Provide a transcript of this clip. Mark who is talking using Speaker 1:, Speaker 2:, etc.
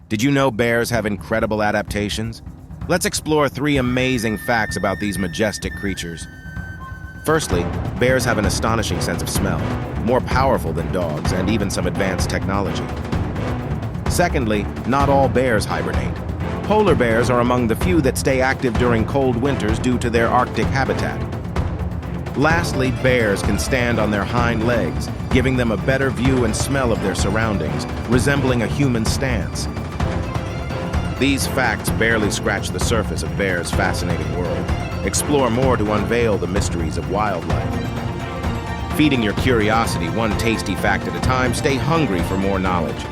Speaker 1: Did you know bears have incredible adaptations? Let's explore 3 amazing facts about these majestic creatures. Firstly, bears have an astonishing sense of smell, more powerful than dogs and even some advanced technology. Secondly, not all bears hibernate. Polar bears are among the few that stay active during cold winters due to their Arctic habitat. Lastly, bears can stand on their hind legs, giving them a better view and smell of their surroundings, resembling a human stance. These facts barely scratch the surface of bears' fascinating world. Explore more to unveil the mysteries of wildlife. Feeding your curiosity one tasty fact at a time, stay hungry for more knowledge.